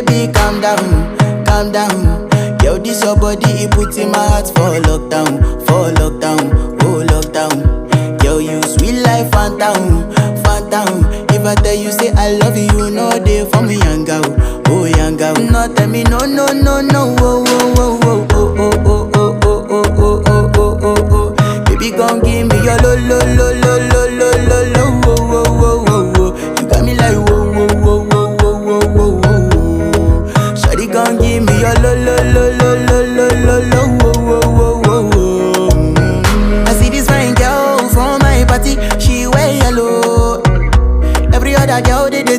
baby, calm down. Yo, this your body, it put in my heart for lockdown, oh lockdown. Yo, you sweet life, phantom, phantom. If I tell you say I love you, no day for me, young girl, oh young girl. No tell me no, no, no, no, oh, oh, oh, oh, oh, oh, oh, oh, oh, oh, oh, oh, oh, oh. Baby, gon' give me your lo, lo, lo, lo, lo.